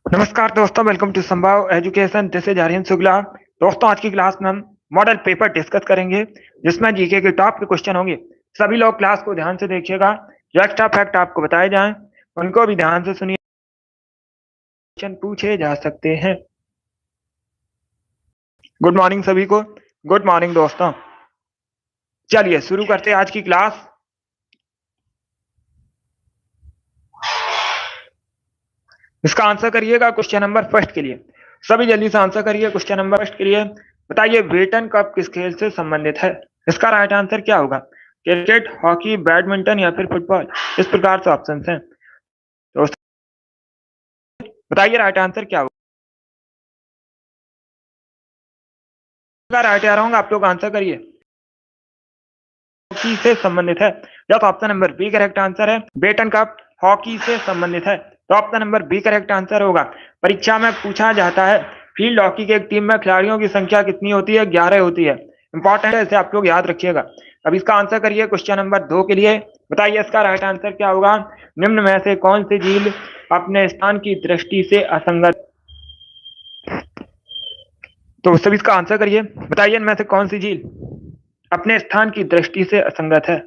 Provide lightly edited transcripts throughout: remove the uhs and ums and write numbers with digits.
नमस्कार दोस्तों, welcome to Sambhav education. This is Aryan Shukla. दोस्तों, आज की क्लास में हम मॉडल पेपर डिस्कस करेंगे जिसमें जीके के टॉप के क्वेश्चन होंगे। सभी लोग क्लास को ध्यान से देखिएगा। जो एक्स्ट्रा फैक्ट आपको बताए जाएं उनको भी ध्यान से सुनिए, क्वेश्चन पूछे जा सकते हैं। गुड मॉर्निंग सभी को। गुड मॉर्निंग दोस्तों। चलिए शुरू करते हैं आज की क्लास। इसका आंसर करिएगा क्वेश्चन नंबर फर्स्ट के लिए। सभी जल्दी से आंसर करिए क्वेश्चन नंबर फर्स्ट के लिए। बताइए, वेटन कप किस खेल से संबंधित है? इसका राइट आंसर क्या होगा? क्रिकेट, हॉकी, बैडमिंटन या फिर फुटबॉल? इस प्रकार से ऑप्शन हैं। तो बताइए राइट आंसर क्या होगा? राइट आ रहा हूँ, आप लोग आंसर करिए। हॉकी से संबंधित है। या तो option number B correct answer है। बेटन कप हॉकी से संबंधित है, तो option number B correct answer होगा। परीक्षा में पूछा जाता है, फील्ड हॉकी की एक टीम में खिलाड़ियों की संख्या कितनी होती है? 11 होती है। इंपॉर्टेंट है, इसे आप लोग याद रखिएगा। अब इसका आंसर करिए क्वेश्चन नंबर 2 के लिए। बताइए इसका राइट आंसर क्या होगा? निम्न में से कौन सी झील अपने स्थान की दृष्टि से असंगत? तो सभी इसका आंसर करिए। बताइए इनमें से कौन सी झील अपने स्थान की दृष्टि से असंगत है?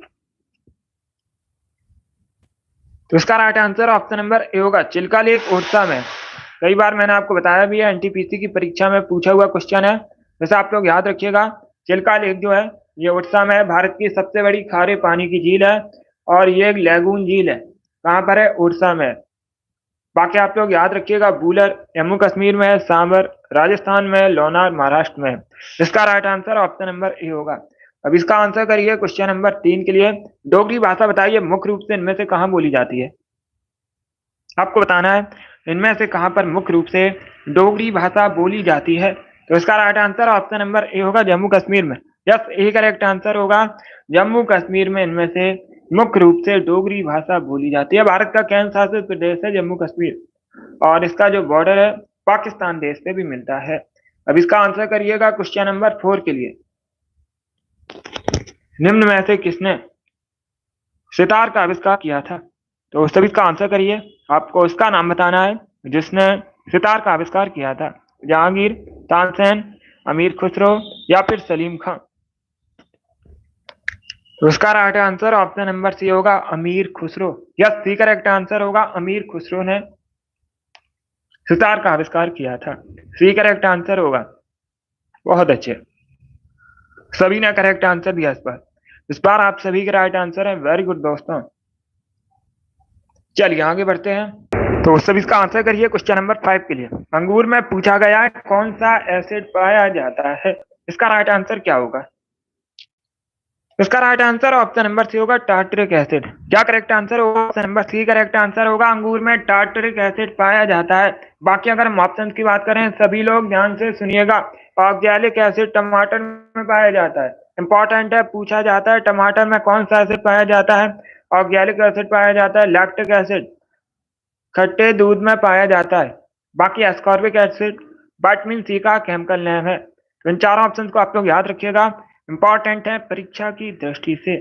तो इसका right answer option number A होगा, चिल्का लेक उड़ीसा में। कई बार मैंने आपको बताया भी है, एनटीपीसी की परीक्षा में पूछा हुआ क्वेश्चन है, जैसे आप लोग याद रखिएगा। चिल्का लेक जो है ये उड़ीसा में है। भारत की सबसे बड़ी खारे पानी की झील है और ये एक लैगून झील है। कहाँ पर है? उड़ीसा में। बाकी आप लोग याद रखिएगा, बूलर जम्मू कश्मीर में है, सांबर राजस्थान में, लोनार महाराष्ट्र में। इसका right answer option number A होगा। अब इसका आंसर करिए क्वेश्चन नंबर 3 के लिए। डोगरी भाषा बताइए मुख्य रूप से इनमें से कहाँ बोली जाती है? आपको बताना है इनमें से कहाँ पर मुख्य रूप से डोगरी भाषा बोली जाती है। तो इसका right answer option number A होगा, जम्मू कश्मीर में। यस, ए करेक्ट आंसर होगा। जम्मू कश्मीर में इनमें से मुख्य रूप से डोगरी भाषा बोली जाती है। भारत का केंद्र शासित प्रदेश है जम्मू कश्मीर और इसका जो बॉर्डर है पाकिस्तान देश से भी मिलता है। अब इसका आंसर करिएगा क्वेश्चन नंबर 4 के लिए। निम्न में से किसने सितार का आविष्कार किया था? तो सभी इसका आंसर करिए। आपको उसका नाम बताना है जिसने सितार का आविष्कार किया था। जहांगीर, तानसेन, अमीर खुसरो या फिर सलीम खां? तो उसका right answer option number C होगा, Amir Khusro. Yes, C correct answer होगा। अमीर खुसरो ने सितार का आविष्कार किया था। सी करेक्ट आंसर होगा। बहुत अच्छे, सभी ने करेक्ट आंसर दिया इस बार आप सभी के राइट आंसर है। वेरी गुड दोस्तों। चलिए आगे बढ़ते हैं। तो सभी इसका आंसर करिए क्वेश्चन नंबर 5 के लिए। अंगूर में पूछा गया है कौन सा एसिड पाया जाता है? इसका राइट आंसर क्या होगा? इसका right answer option number C होगा, टार्टरिक एसिड। क्या करेक्ट आंसर होगा? Option number C correct answer होगा। अंगूर में टार्टरिक एसिड पाया जाता है। बाकी अगर हम ऑप्शन की बात करें, सभी लोग ध्यान से सुनिएगा। ऑक्सैलिक एसिड टमाटर में पाया जाता है। इंपॉर्टेंट है, पूछा जाता है टमाटर में कौन सा एसिड पाया जाता है? ऑक्सैलिक एसिड पाया जाता है। लैक्टिक एसिड खट्टे दूध में पाया जाता है। बाकी एस्कॉर्बिक एसिड विटामिन सी का केमिकल नेम है। तो इन चारों ऑप्शन को आप लोग याद रखिएगा, इंपॉर्टेंट है परीक्षा की दृष्टि से।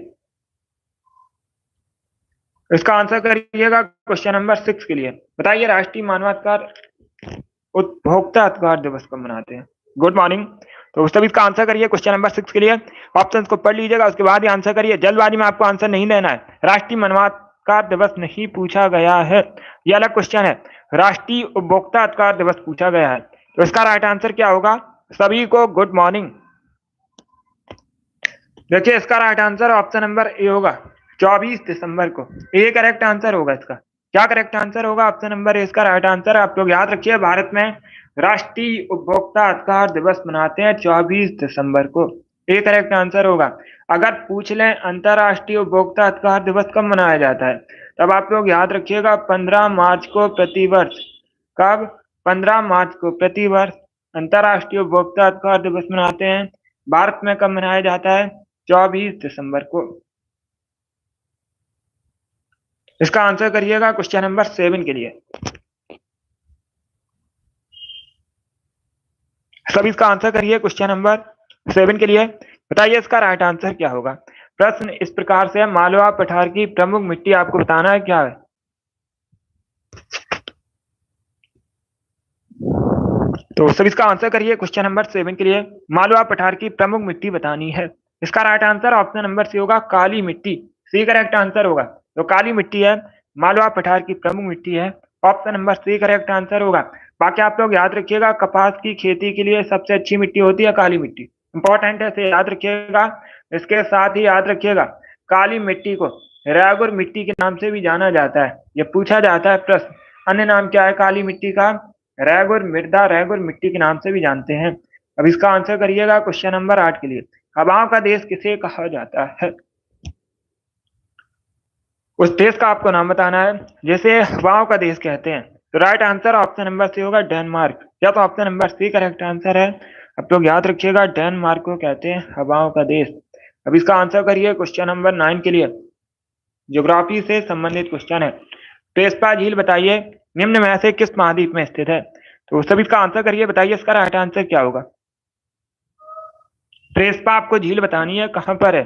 इसका आंसर करिएगा क्वेश्चन नंबर 6 के लिए। बताइए राष्ट्रीय मानवाधिकार उपभोक्ता अधिकार दिवस कब मनाते हैं? Good morning. तो सभी इसका आंसर करिए क्वेश्चन नंबर 6 के लिए। ऑप्शंस को पढ़ लीजिएगा, उसके बाद ही आंसर करिए। जल्दबाजी में आपको आंसर नहीं देना है। राष्ट्रीय मानवाधिकार दिवस नहीं पूछा गया है, यह अलग क्वेश्चन है। राष्ट्रीय उपभोक्ता अधिकार दिवस पूछा गया है। तो इसका राइट आंसर क्या होगा? सभी को गुड मॉर्निंग। देखिए इसका right answer option number A होगा, 24 दिसंबर को। ए करेक्ट आंसर होगा इसका। क्या करेक्ट आंसर होगा? ऑप्शन नंबर ए इसका राइट आंसर। आप लोग याद रखिए, भारत में राष्ट्रीय उपभोक्ता अधिकार दिवस मनाते हैं 24 दिसंबर को। ए करेक्ट आंसर होगा। अगर पूछ लें अंतरराष्ट्रीय उपभोक्ता अधिकार दिवस कब मनाया जाता है, तब आप लोग याद रखिएगा 15 मार्च को प्रतिवर्ष। कब? 15 मार्च को प्रतिवर्ष अंतरराष्ट्रीय उपभोक्ता अधिकार दिवस मनाते हैं। भारत में कब मनाया जाता है? 24 दिसंबर को। इसका आंसर करिएगा क्वेश्चन नंबर 7 के लिए। सब इसका आंसर करिए क्वेश्चन नंबर 7 के लिए। बताइए इसका राइट आंसर क्या होगा? प्रश्न इस प्रकार से है, मालवा पठार की प्रमुख मिट्टी आपको बताना है क्या है? तो सभी इसका आंसर करिए क्वेश्चन नंबर 7 के लिए। मालवा पठार की प्रमुख मिट्टी बतानी है। इसका right answer option number C होगा, काली मिट्टी। सी करेक्ट आंसर होगा। तो काली मिट्टी है, मालवा पठार की प्रमुख मिट्टी है। Option number C correct answer होगा। बाकी आप लोग याद रखिएगा, कपास की खेती के लिए सबसे अच्छी मिट्टी होती है काली मिट्टी। इंपॉर्टेंट है, इसे याद रखिएगा। इसके साथ ही याद रखिएगा, काली मिट्टी को रैगुर मिट्टी के नाम से भी जाना जाता है। ये पूछा जाता है प्रश्न, अन्य नाम क्या है काली मिट्टी का? रैगुर मृदा, रैगुर मिट्टी के नाम से भी जानते हैं। अब इसका आंसर करिएगा क्वेश्चन नंबर 8 के लिए। हवाओं का देश किसे कहा जाता है? उस देश का आपको नाम बताना है जैसे हवाओं का देश कहते हैं। तो right answer option number C होगा, डेनमार्क। या तो option number C correct answer है। अब लोग याद रखिएगा, डेनमार्क को कहते हैं हवाओं का देश। अब इसका आंसर करिए क्वेश्चन नंबर 9 के लिए। ज्योग्राफी से संबंधित क्वेश्चन है। प्रेस्पा झील बताइए निम्न में से किस महाद्वीप में स्थित है? तो सभी इसका आंसर करिए, बताइए इसका राइट आंसर क्या होगा। प्रेस्पा आपको झील बतानी है, कहां पर है?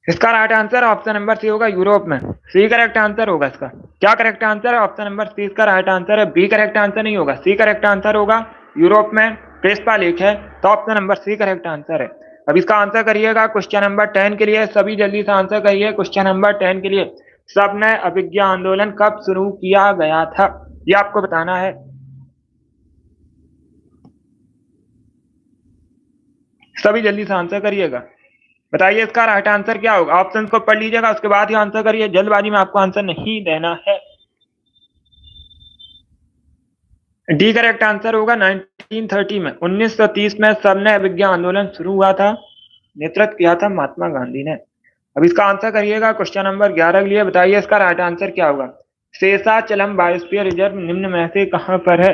इसका right answer option number C होगा, यूरोप में। सी करेक्ट आंसर होगा इसका। क्या करेक्ट आंसर है? ऑप्शन नंबर सी इसका राइट आंसर है। बी करेक्ट आंसर नहीं होगा, सी करेक्ट आंसर होगा। यूरोप में प्रेस्पा लेक है, तो option number C correct answer है। अब इसका आंसर करिएगा क्वेश्चन नंबर 10 के लिए। सभी जल्दी से आंसर करिए क्वेश्चन नंबर 10 के लिए। सबने अभिज्ञा आंदोलन कब शुरू किया गया था, ये आपको बताना है। सभी जल्दी से आंसर करिएगा, बताइए इसका राइट आंसर क्या होगा। ऑप्शन को पढ़ लीजिएगा, उसके बाद ही आंसर करिए। जल्दबाजी में आपको आंसर नहीं देना है। डी करेक्ट आंसर होगा 1930 में। 1930 में सबने अभिज्ञा आंदोलन शुरू हुआ था, नेतृत्व किया था महात्मा गांधी ने। अब इसका आंसर करिएगा क्वेश्चन नंबर 11 के लिए। बताइए इसका राइट आंसर क्या होगा। शेषाचलम बायोस्फीयर रिजर्व निम्न में से कहां पर है?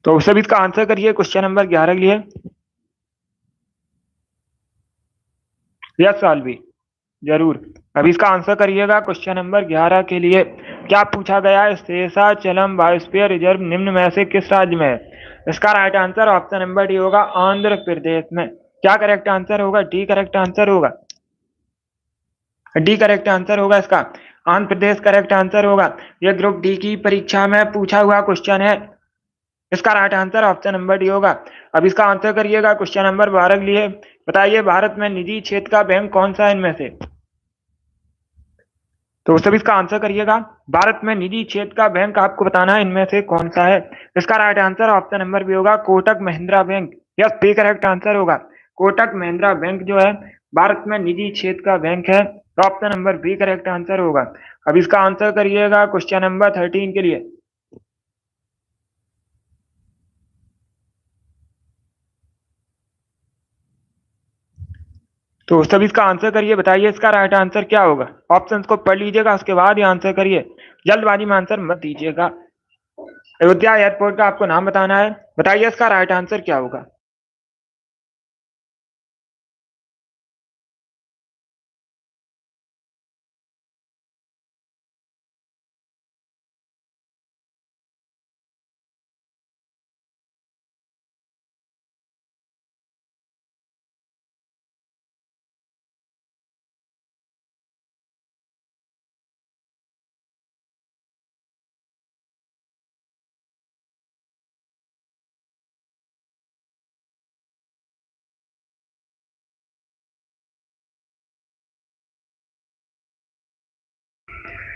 तो सभी इसका आंसर करिए क्वेश्चन नंबर 11 के लिए। यस साल्वी, जरूर। अब इसका आंसर करिएगा क्वेश्चन नंबर 11 के लिए। क्या पूछा गया है? शेषाचलम बायोस्फीयर रिजर्व निम्न में से किस राज्य में है? इसका right answer option number D होगा, आंध्र प्रदेश में। क्या करेक्ट आंसर होगा? डी करेक्ट आंसर होगा। डी करेक्ट आंसर होगा इसका। आंध्र प्रदेश करेक्ट आंसर होगा। यह ग्रुप डी की परीक्षा में पूछा हुआ क्वेश्चन है। इसका right answer option number D होगा। अब इसका आंसर करिएगा क्वेश्चन नंबर 12 के लिए। बताइए भारत में निजी क्षेत्र का बैंक कौन सा है इनमें से? तो सभी इसका आंसर करिएगा। भारत में निजी क्षेत्र का बैंक आपको बताना है इनमें से कौन सा है। इसका right answer option number B होगा, Kotak Mahindra bank. Yes, B correct answer होगा। कोटक महिंद्रा बैंक जो है भारत में निजी क्षेत्र का बैंक है, तो option number B correct answer होगा। अब इसका आंसर करिएगा क्वेश्चन नंबर 13 के लिए। तो सभी इसका आंसर करिए, बताइए इसका राइट आंसर क्या होगा। ऑप्शंस को पढ़ लीजिएगा, उसके बाद ही आंसर करिए। जल्दबाजी में आंसर मत दीजिएगा। अयोध्या एयरपोर्ट का आपको नाम बताना है। बताइए इसका राइट आंसर क्या होगा।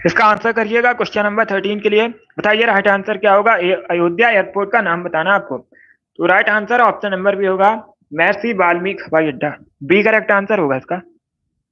इसका आंसर करिएगा क्वेश्चन नंबर 13 के लिए। बताइए राइट आंसर क्या होगा। अयोध्या एयरपोर्ट का नाम बताना आपको। तो right answer option number B होगा, महर्षि वाल्मीकि हवाई अड्डा। बी करेक्ट आंसर होगा इसका।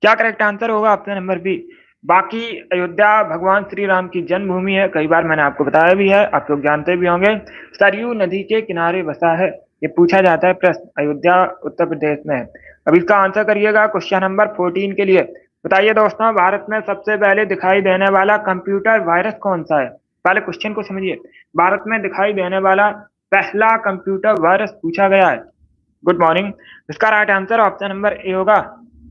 क्या करेक्ट आंसर होगा? Option number B. बाकी अयोध्या भगवान श्री राम की जन्मभूमि है, कई बार मैंने आपको बताया भी है, आप लोग जानते भी होंगे। सरयू नदी के किनारे बसा है। ये पूछा जाता है प्रश्न, अयोध्या उत्तर प्रदेश में है। अब इसका आंसर करिएगा क्वेश्चन नंबर 14 के लिए। बताइए दोस्तों, भारत में सबसे पहले दिखाई देने वाला कंप्यूटर वायरस कौन सा है? पहले क्वेश्चन को समझिए। भारत में दिखाई देने वाला पहला कंप्यूटर वायरस पूछा गया है। Good morning. इसका right answer option number A होगा,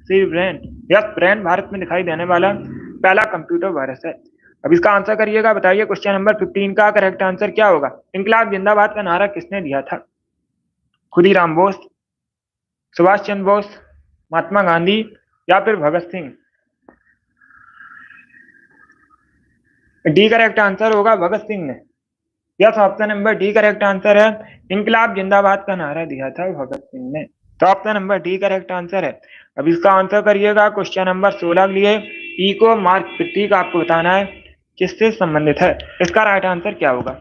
C brain. Yes, brain Bharat में दिखाई देने वाला पहला कंप्यूटर वायरस है। अब इसका आंसर करिएगा। बताइए क्वेश्चन नंबर 15 का करेक्ट आंसर क्या होगा। इंकलाब जिंदाबाद का नारा किसने दिया था? खुदीराम बोस, सुभाष चंद्र बोस, महात्मा गांधी या फिर Bhagat Singh? D correct answer होगा भगत सिंह ने। Yes, option number D correct answer है। इनकलाब जिंदाबाद का नारा दिया था भगत सिंह ने। तो option number D correct answer है। अब इसका आंसर करिएगा क्वेश्चन नंबर 16 के लिए। इको मार्क प्रतीक आपको बताना है किससे संबंधित है। इसका राइट आंसर क्या होगा?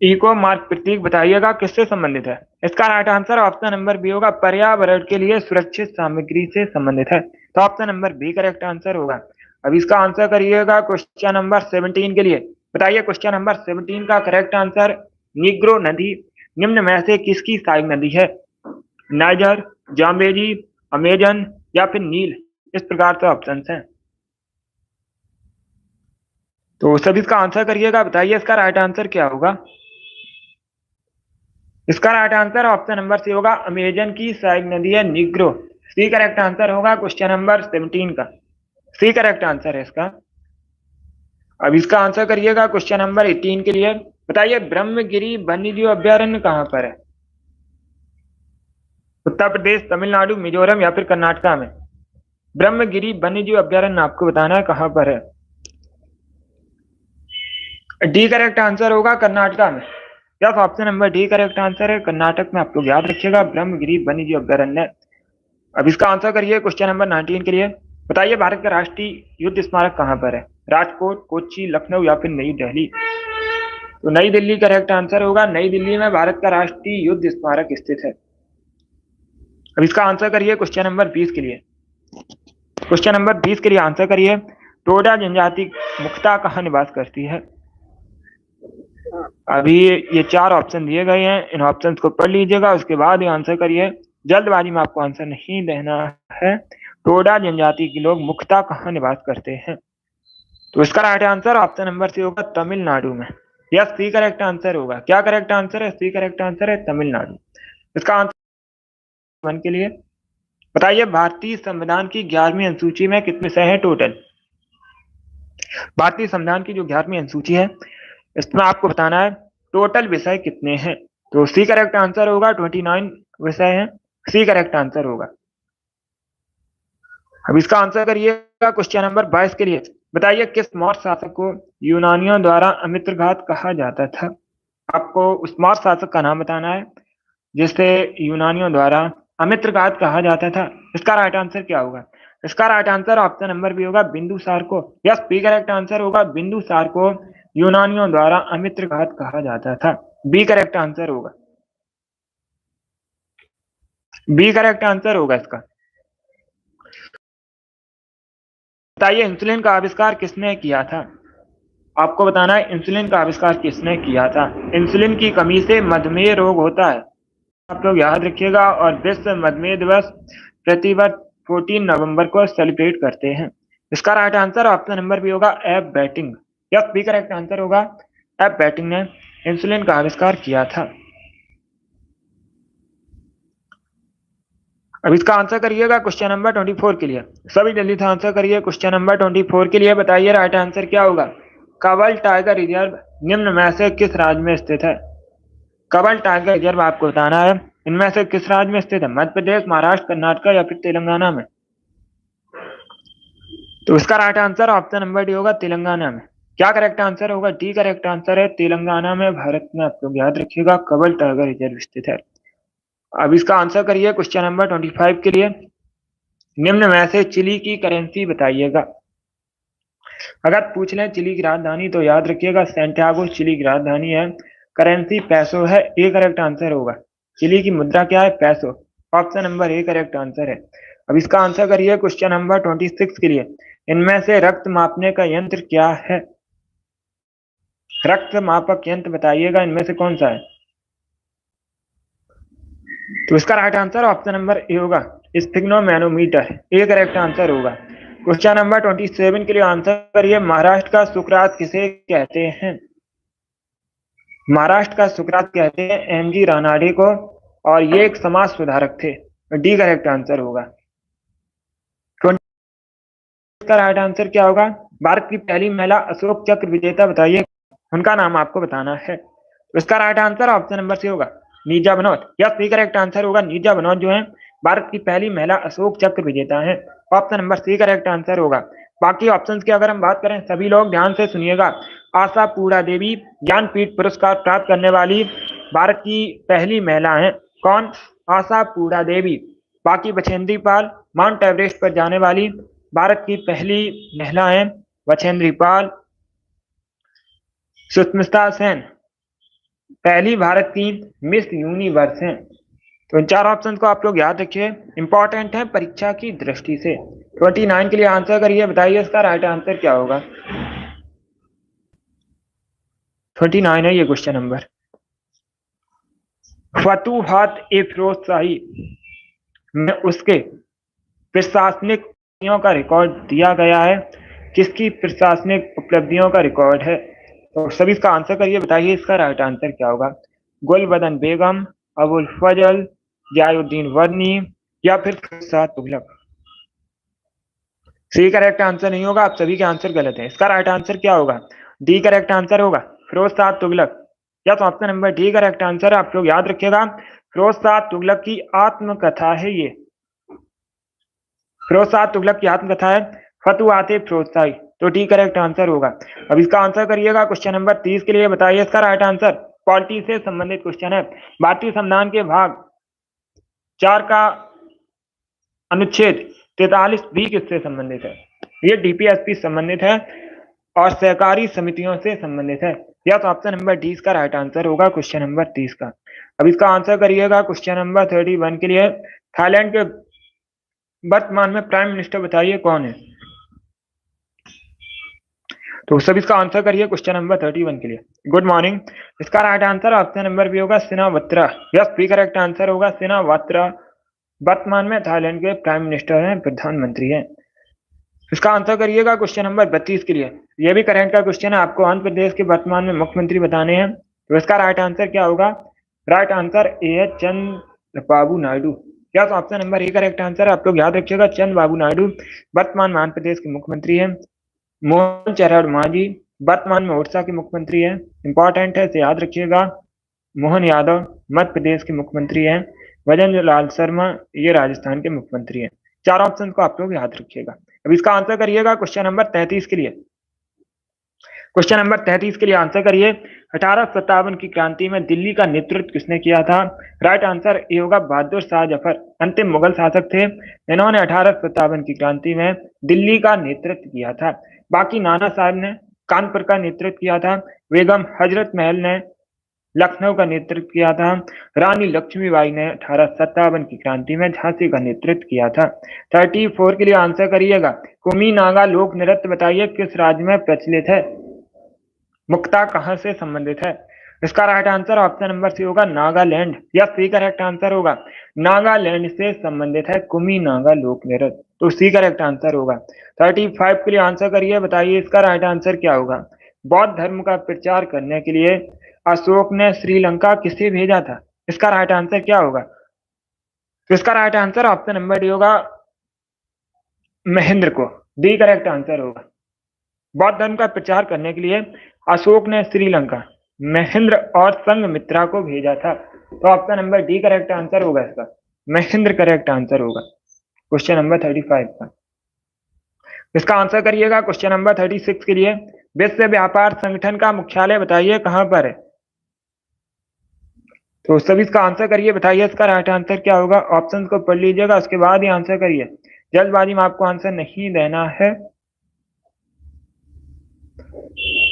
इको मार्क प्रतीक बताइएगा किससे संबंधित है। इसका right answer option number B होगा, पर्यावरण के लिए सुरक्षित सामग्री से संबंधित है। तो option number B correct answer होगा। अब इसका आंसर करिएगा क्वेश्चन नंबर 17 के लिए। बताइए क्वेश्चन नंबर 17 का करेक्ट आंसर, नीग्रो नदी निम्न में से किसकी सहायक नदी है? नाइजर, जाम्बेजी, अमेजन या फिर नील। इस प्रकार से ऑप्शन हैं। तो सभी इसका आंसर करिएगा, बताइए इसका राइट आंसर क्या होगा। इसका right answer option number C होगा, अमेजन की सहायक नदी है निग्रो। सी करेक्ट आंसर होगा क्वेश्चन नंबर 17 का। सी करेक्ट आंसर है इसका। अब इसका आंसर करिएगा क्वेश्चन नंबर 18 के लिए। बताइए ब्रह्मगिरी वन्यजीव अभ्यारण्य कहां पर है? उत्तर प्रदेश, तमिलनाडु, मिजोरम या फिर कर्नाटका में। ब्रह्मगिरी वन्यजीव अभ्यारण्य आपको बताना है कहां पर है। डी करेक्ट आंसर होगा कर्नाटका में। Yes, option number D correct answer है। कर्नाटक में आप लोग याद रखिएगा ब्रह्मगिरी वन्यजीव अभ्यारण्य। अब इसका आंसर करिए क्वेश्चन नंबर 19 के लिए। बताइए भारत का राष्ट्रीय युद्ध स्मारक कहां पर है? राजकोट, कोच्चि, लखनऊ या फिर नई दिल्ली। तो नई दिल्ली करेक्ट आंसर होगा। नई दिल्ली में भारत का राष्ट्रीय युद्ध स्मारक स्थित है। अब इसका आंसर करिए क्वेश्चन नंबर 20 के लिए। क्वेश्चन नंबर 20 के लिए आंसर करिए, टोडा जनजाति मुख्यतः कहाँ निवास करती है? अभी ये 4 ऑप्शन दिए गए हैं, इन ऑप्शंस को पढ़ लीजिएगा, उसके बाद ये आंसर करिए। जल्दबाजी में आपको आंसर नहीं देना है। टोडा जनजाति के लोग मुख्यतः कहाँ निवास करते हैं? तो इसका right answer option number C होगा, तमिलनाडु में। यस, सी करेक्ट आंसर होगा। क्या करेक्ट आंसर है? सी करेक्ट आंसर है तमिलनाडु। इसका आंसर 1 के लिए। बताइए भारतीय संविधान की 11वीं अनुसूची में कितने विषय हैं टोटल? भारतीय संविधान की जो 11वीं अनुसूची है इसमें आपको बताना है टोटल विषय कितने हैं। तो सी करेक्ट आंसर होगा 29 विषय हैं। सी करेक्ट आंसर होगा। अब इसका आंसर करिएगा क्वेश्चन नंबर 22 के लिए। बताइए किस मौर्य शासक को यूनानियों द्वारा अमित्रघात कहा जाता था? आपको उस मौर्य शासक का नाम बताना है जिसे यूनानियों द्वारा अमित्रघात कहा जाता था। इसका राइट आंसर क्या होगा? इसका right answer option number B होगा, बिंदुसार को। यस, बी करेक्ट आंसर होगा। बिंदुसार को यूनानियों द्वारा अमित्रघात कहा जाता था। बी करेक्ट आंसर होगा। बी करेक्ट आंसर होगा इसका। बताइए इंसुलिन का आविष्कार किसने किया था? आपको बताना है इंसुलिन का आविष्कार किसने किया था। इंसुलिन की कमी से मधुमेह रोग होता है, आप लोग याद रखिएगा। और विश्व मधुमेह दिवस प्रतिवर्ष 14 नवंबर को सेलिब्रेट करते हैं। इसका right answer option number B होगा, F Banting. Yes, B correct answer होगा। एफ बैटिंग ने इंसुलिन का आविष्कार किया था। अब इसका आंसर करिएगा क्वेश्चन नंबर 24 के लिए। सभी जल्दी से आंसर करिए क्वेश्चन नंबर 24 के लिए। बताइए राइट आंसर क्या होगा। कावल टाइगर रिजर्व निम्न में से किस राज्य में स्थित है? कावल टाइगर रिजर्व आपको बताना है इनमें से किस राज्य में स्थित है? मध्य प्रदेश, महाराष्ट्र, कर्नाटक या फिर तेलंगाना में। तो इसका right answer option number D होगा, तेलंगाना में। क्या करेक्ट आंसर होगा? डी करेक्ट आंसर है। तेलंगाना में भारत में आप लोग याद रखिएगा कावल टाइगर रिजर्व स्थित है। अब इसका आंसर करिए क्वेश्चन नंबर 25 के लिए। निम्न में से चिली की करेंसी बताइएगा। अगर पूछ लें चिली की राजधानी तो याद रखिएगा सैंटियागो चिली की राजधानी है। करेंसी पैसो है। ए करेक्ट आंसर होगा। चिली की मुद्रा क्या है? पैसो। Option number A correct answer है। अब इसका आंसर करिए क्वेश्चन नंबर 26 के लिए। इनमें से रक्त मापने का यंत्र क्या है? रक्त मापक यंत्र बताइएगा इनमें से कौन सा है? तो इसका right answer option number A होगा, स्फिग्नोमैनोमीटर। ए करेक्ट आंसर होगा। क्वेश्चन नंबर 27 के लिए आंसर करिए, महाराष्ट्र का सुकरात किसे कहते हैं? महाराष्ट्र का सुकरात कहते हैं एमजी रानाडे को, और ये एक समाज सुधारक थे। डी करेक्ट आंसर होगा। इसका राइट आंसर क्या होगा? भारत की पहली महिला अशोक चक्र विजेता बताइए, उनका नाम आपको बताना है। तो इसका right answer option number C होगा, Neerja Bhanot. Yes, C correct answer होगा। नीरजा बनोट जो है भारत की पहली महिला अशोक चक्र विजेता है। Option number C correct answer होगा। बाकी ऑप्शंस की अगर हम बात करें, सभी लोग ध्यान से सुनिएगा। आशापूरा देवी ज्ञानपीठ पुरस्कार प्राप्त करने वाली भारत की पहली महिला हैं। कौन? आशापूरा देवी। बाकी बछेंद्री पाल माउंट एवरेस्ट पर जाने वाली भारत की पहली महिला हैं, बछेंद्री पाल। सुष्मिता सेन पहली भारत की मिस यूनिवर्स हैं। तो इन चार ऑप्शन को आप लोग याद रखिए, इंपॉर्टेंट है परीक्षा की दृष्टि से। 29 के लिए आंसर करिए, बताइए इसका राइट आंसर क्या होगा। 29 है ये क्वेश्चन नंबर। फतूहात ए फिरोज शाही में उसके प्रशासनिक उपलब्धियों का रिकॉर्ड दिया गया है। किसकी प्रशासनिक उपलब्धियों का रिकॉर्ड है? तो सभी इसका आंसर करिए, बताइए इसका राइट आंसर क्या होगा। गुलबदन बेगम, अबुल फजल, जयाउद्दीन वर्नी या फिर फिरसा तुगलक। सी करेक्ट आंसर नहीं होगा, आप सभी के आंसर गलत हैं। इसका राइट आंसर क्या होगा? डी करेक्ट आंसर होगा, फिरोज शाह तुगलक। या तो option number D correct answer है, आप लोग याद रखिएगा। फिरोज शाह तुगलक की आत्मकथा है ये। फिरोज शाह तुगलक की आत्मकथा है फतुहात फिरोज शाही, तो डी करेक्ट आंसर होगा। अब इसका आंसर करिएगा क्वेश्चन नंबर 30 के लिए, बताइए इसका राइट आंसर। पॉलिटी से संबंधित क्वेश्चन है। भारतीय संविधान के भाग 4 का अनुच्छेद 43 बी किससे संबंधित है? ये डीपीएसपी संबंधित है और सहकारी समितियों से संबंधित है। या तो ऑप्शन नंबर डी इसका राइट आंसर होगा क्वेश्चन नंबर 30 का। अब इसका आंसर करिएगा क्वेश्चन नंबर 31 के लिए। थाईलैंड के वर्तमान में प्राइम मिनिस्टर बताइए कौन है? तो सब इसका आंसर करिए क्वेश्चन नंबर 31 के लिए। Good morning. इसका right answer option number B होगा Shinawatra. Yes, B correct answer होगा सिनावात्रा। वर्तमान में थाईलैंड के प्राइम मिनिस्टर हैं, प्रधानमंत्री हैं। इसका आंसर करिएगा क्वेश्चन नंबर 32 के लिए। यह भी करंट का क्वेश्चन है, आपको आंध्र प्रदेश के वर्तमान में मुख्यमंत्री बताने हैं। तो इसका राइट आंसर क्या होगा? राइट आंसर ए है चंद्रबाबू नायडू। क्या तो option number A correct answer है, आप लोग याद रखिएगा। चंद्रबाबू नायडू वर्तमान में आंध्र प्रदेश के मुख्यमंत्री हैं। मोहन चरण मांझी वर्तमान में ओडिशा के मुख्यमंत्री हैं, इंपॉर्टेंट है, इसे याद रखिएगा। मोहन यादव मध्य प्रदेश के मुख्यमंत्री हैं। गजेंद्र लाल शर्मा ये राजस्थान के मुख्यमंत्री हैं। चार ऑप्शन को आप लोग याद रखिएगा। अब इसका आंसर करिएगा क्वेश्चन नंबर 33 के लिए। क्वेश्चन नंबर 33 के लिए आंसर करिए। 1857 की क्रांति में दिल्ली का नेतृत्व किसने किया था? राइट आंसर ये होगा बहादुर शाह जफर, अंतिम मुगल शासक थे। इन्होंने 1857 की क्रांति में दिल्ली का नेतृत्व किया था। बाकी नाना साहब ने कानपुर का नेतृत्व किया था। बेगम हजरत महल ने लखनऊ का नेतृत्व किया था। रानी लक्ष्मीबाई ने 1857 की क्रांति में झांसी का नेतृत्व किया था। 34 के लिए आंसर करिएगा। कुमी नागा लोक नृत्य बताइए किस राज्य में प्रचलित है? मुक्ता कहां से संबंधित है? इसका right answer option number C होगा नागालैंड। या सी करेक्ट आंसर होगा, नागालैंड से संबंधित है कुमी नागा लोक नृत्य, तो सी करेक्ट आंसर होगा। 35 के लिए आंसर करिए, बताइए इसका राइट आंसर क्या होगा। बौद्ध धर्म का प्रचार करने के लिए अशोक ने श्रीलंका किसे भेजा था? इसका राइट आंसर क्या होगा? तो इसका right answer option number D होगा महेंद्र को, डी करेक्ट आंसर होगा। बौद्ध धर्म का प्रचार करने के लिए अशोक ने श्रीलंका महेंद्र और संघमित्रा को भेजा था, तो option number D correct answer होगा इसका, महेंद्र करेक्ट आंसर होगा क्वेश्चन नंबर 35 का। इसका आंसर करिएगा क्वेश्चन नंबर 36 के लिए। विश्व व्यापार संगठन का मुख्यालय बताइए कहां पर है? तो सभी इसका आंसर करिए, बताइए इसका राइट आंसर क्या होगा। ऑप्शन को पढ़ लीजिएगा, उसके बाद ही आंसर करिए, जल्दबाजी में आपको आंसर नहीं देना है।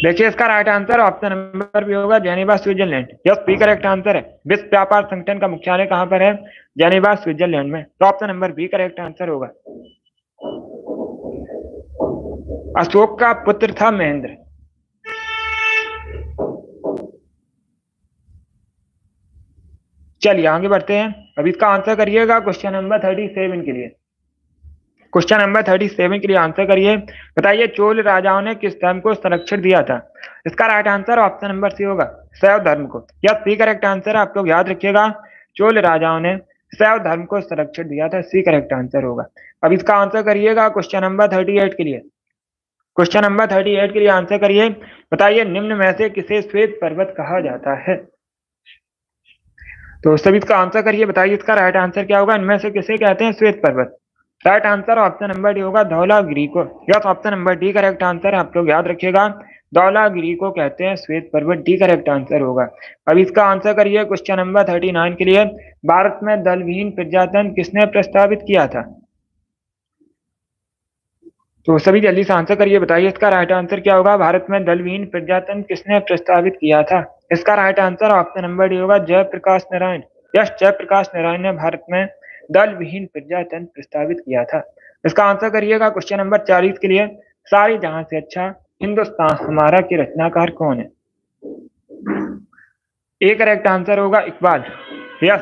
देखिए इसका right answer option number B होगा Geneva Switzerland. Yes, B correct answer है। विश्व व्यापार संगठन का मुख्यालय कहां पर है? जेनेवा स्विट्जरलैंड में, तो option number B correct answer होगा। अशोक का पुत्र था महेंद्र। चलिए आगे बढ़ते हैं। अब इसका आंसर करिएगा क्वेश्चन नंबर 37 के लिए। क्वेश्चन नंबर 37 के लिए आंसर करिए, बताइए चोल राजाओं ने किस धर्म को संरक्षण दिया था? इसका right answer option number C होगा शैव धर्म को। यह सी करेक्ट आंसर है, आप लोग याद रखिएगा। चोल राजाओं ने शैव धर्म को संरक्षण दिया था, सी करेक्ट आंसर होगा। अब इसका आंसर करिएगा क्वेश्चन नंबर 38 के लिए। क्वेश्चन नंबर 38 के लिए आंसर करिए, बताइए निम्न में से किसे श्वेत पर्वत कहा जाता है? तो सभी इसका आंसर करिए, बताइए इसका राइट आंसर क्या होगा। इनमें से किसे कहते हैं श्वेत पर्वत? Right answer option number D होगा धौलागिरी को। Yes, option number D correct answer है, आप लोग याद रखिएगा। धौलागिरी को कहते हैं श्वेत पर्वत, डी करेक्ट आंसर होगा। अब इसका आंसर करिए क्वेश्चन नंबर 39 के लिए। भारत में दलविहीन प्रजातंत्र किसने प्रस्तावित किया था? तो सभी जल्दी से आंसर करिए, बताइए इसका राइट आंसर क्या होगा। भारत में दलविहीन प्रजातंत्र किसने प्रस्तावित किया था? इसका right answer option number D होगा जयप्रकाश नारायण। यस, जयप्रकाश नारायण ने भारत में दल विहीन प्रजातंत्र प्रस्तावित किया था। इसका आंसर करिएगा क्वेश्चन नंबर 40 के लिए। सारी जहां से अच्छा हिंदुस्तान हमारा के रचनाकार कौन है? ए करेक्ट आंसर होगा इकबाल। यस,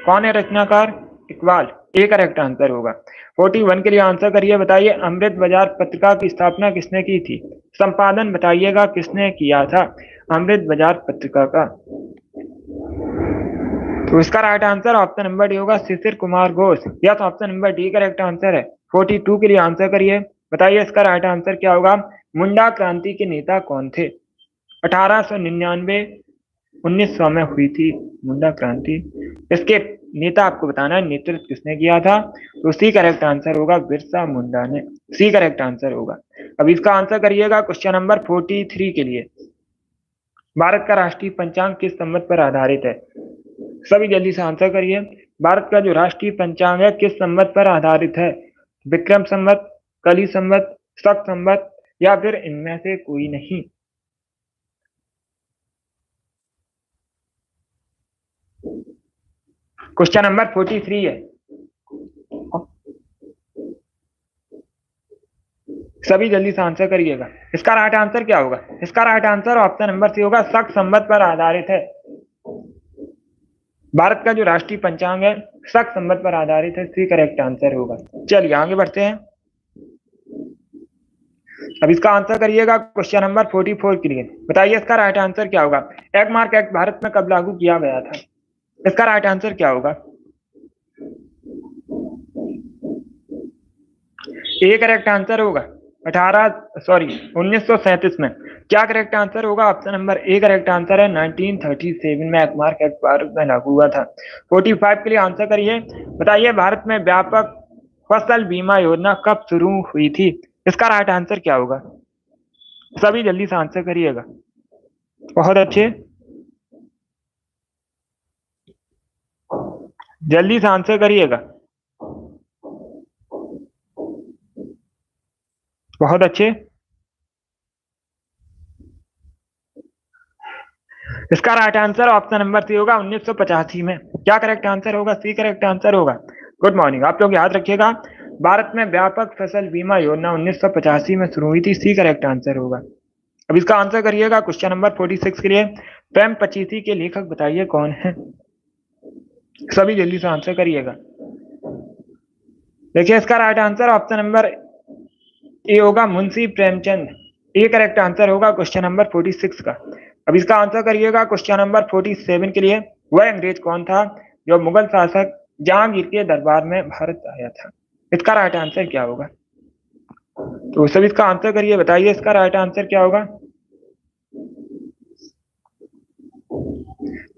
कौन है रचनाकार? इकबाल, ए करेक्ट आंसर होगा। 41 के लिए आंसर करिए, बताइए अमृत बाजार पत्रिका की स्थापना किसने की थी? संपादन बताइएगा किसने किया था अमृत बाजार पत्रिका का? तो इसका right answer option number D होगा Shishir Kumar Ghosh. Yes, option number D correct answer है। 42 के लिए आंसर करिए, बताइए इसका राइट आंसर क्या होगा। मुंडा क्रांति के नेता कौन थे? 1899 1900 में हुई थी मुंडा क्रांति। इसके नेता आपको बताना है, नेतृत्व किसने किया था? तो सी करेक्ट आंसर होगा बिरसा मुंडा ने, सी करेक्ट आंसर होगा। अब इसका आंसर करिएगा क्वेश्चन नंबर 43 के लिए। भारत का राष्ट्रीय पंचांग किस संवत पर आधारित है? सभी जल्दी से आंसर करिए। भारत का जो राष्ट्रीय पंचांग है किस संवत पर आधारित है? विक्रम संवत, कली संवत, शक संवत, या फिर इनमें से कोई नहीं? क्वेश्चन नंबर 43 है, सभी जल्दी से आंसर करिएगा। इसका राइट आंसर क्या होगा? इसका right answer option number C होगा शक संवत पर आधारित है। भारत का जो राष्ट्रीय पंचांग है शक संवत पर आधारित है, सी करेक्ट आंसर होगा। चलिए आगे बढ़ते हैं। अब इसका आंसर करिएगा क्वेश्चन नंबर 44 के लिए। बताइए इसका राइट आंसर क्या होगा। एग मार्क एक्ट भारत में कब लागू किया गया था? इसका राइट आंसर क्या होगा? ए करेक्ट आंसर होगा 1937 में। क्या करेक्ट आंसर होगा? Option number A correct answer है 1937 में एग मार्क एक्ट भारत में लागू हुआ था। 45 के लिए आंसर करिए, बताइए भारत में व्यापक फसल बीमा योजना कब शुरू हुई थी? इसका राइट आंसर क्या होगा? सभी जल्दी से आंसर करिएगा। बहुत अच्छे, जल्दी से आंसर करिएगा। बहुत अच्छे, इसका right answer option number C होगा 1985 में। क्या करेक्ट आंसर होगा? सी करेक्ट आंसर होगा। गुड मॉर्निंग, आप लोग याद रखिएगा भारत में व्यापक फसल बीमा योजना 1985 में शुरू हुई थी, सी करेक्ट आंसर होगा। अब इसका आंसर करिएगा क्वेश्चन नंबर 46 के लिए। प्रेम पचीसी के लेखक बताइए कौन है? सभी जल्दी से आंसर करिएगा। देखिए इसका right answer option number A होगा मुंशी प्रेमचंद, ए करेक्ट आंसर होगा क्वेश्चन नंबर 46 का। अब इसका आंसर करिएगा क्वेश्चन नंबर 47 के लिए। वह अंग्रेज कौन था जो मुगल शासक जहांगीर के दरबार में भारत आया था? इसका राइट आंसर क्या होगा? तो सब इसका आंसर करिए, बताइए इसका राइट आंसर क्या होगा।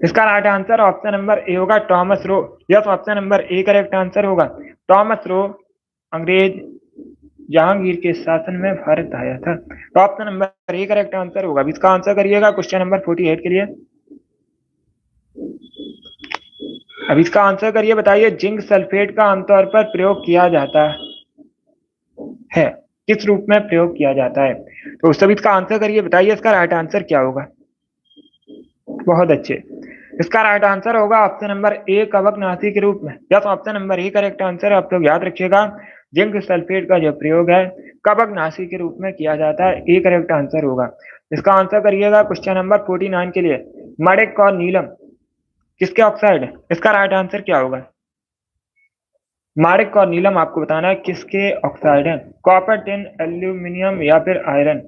इसका right answer option number A होगा Thomas Roe. Yes, option number A correct answer होगा। थॉमस रो अंग्रेज जहांगीर के शासन में भारत आया था, तो option number A correct answer होगा। इसका आंसर करिएगा क्वेश्चन नंबर 48 के लिए। अब इसका आंसर करिए, बताइए जिंक सल्फेट का आमतौर पर प्रयोग किया जाता है, किस रूप में प्रयोग किया जाता है? तो सब इसका आंसर करिए, बताइए इसका राइट आंसर क्या होगा। बहुत अच्छे, इसका राइट आंसर होगा ऑप्शन नंबर ए कवकनाशी के रूप में। Yes, option number A correct answer, आप लोग याद रखिएगा जिंक सल्फेट का जो प्रयोग है कवकनाशी के रूप में किया जाता है, ए करेक्ट आंसर होगा। इसका आंसर करिएगा क्वेश्चन नंबर 49 के लिए। मणिक और नीलम किसके ऑक्साइड है? इसका राइट आंसर क्या होगा? माणिक और नीलम आपको बताना है किसके ऑक्साइड है, कॉपर, टिन, एल्यूमिनियम या फिर आयरन?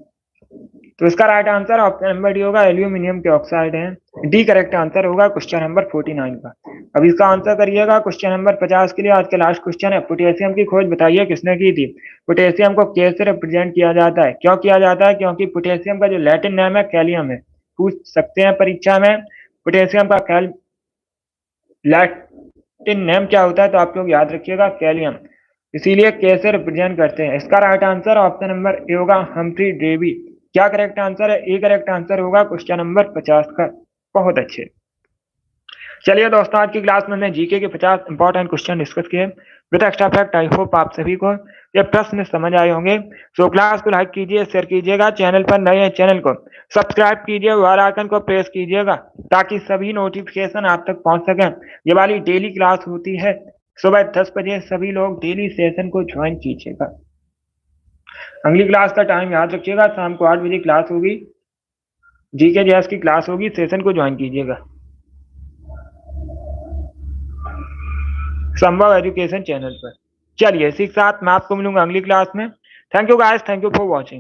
तो इसका right answer option number D होगा एल्यूमिनियम के ऑक्साइड हैं, डी करेक्ट आंसर होगा क्वेश्चन नंबर 49 का। अब इसका आंसर करिएगा क्वेश्चन नंबर 50 के लिए। आज का लास्ट क्वेश्चन है, पोटेशियम की खोज बताइए किसने की थी? पोटेशियम को कैसे रिप्रेजेंट किया जाता है, क्यों किया जाता है? क्योंकि पोटेशियम का जो लैटिन नेम है कैलियम है, पूछ सकते हैं परीक्षा में पोटेशियम का लैटिन नेम क्या होता है, तो आप लोग याद रखिएगा कैलियम। इसीलिए के से रिप्रेजेंट करते हैं। इसका right answer option number A होगा, हम्फ्री डेवी। क्या करेक्ट आंसर है? ए करेक्ट आंसर होगा क्वेश्चन नंबर 50 का। बहुत अच्छे। चलिए दोस्तों, आज की क्लास में हमने जीके के 50 इंपॉर्टेंट क्वेश्चन डिस्कस किए with extra fact. I hope आप सभी को ये प्रश्न समझ आए होंगे। सो क्लास को लाइक कीजिए, शेयर कीजिएगा, चैनल पर नए हैं चैनल को सब्सक्राइब कीजिए, बेल आइकन को प्रेस कीजिएगा ताकि सभी नोटिफिकेशन आप तक पहुंच सके। ये वाली डेली क्लास होती है सुबह 10 बजे। सभी लोग डेली सेशन को ज्वाइन कीजिएगा। अगली क्लास का टाइम याद रखिएगा, शाम को 8 बजे क्लास होगी, जीके जीएस की क्लास होगी, सेशन को ज्वाइन कीजिएगा संभव एजुकेशन चैनल पर। चलिए, इसी के साथ मैं आपको मिलूंगा अगली क्लास में। Thank you guys, thank you for watching.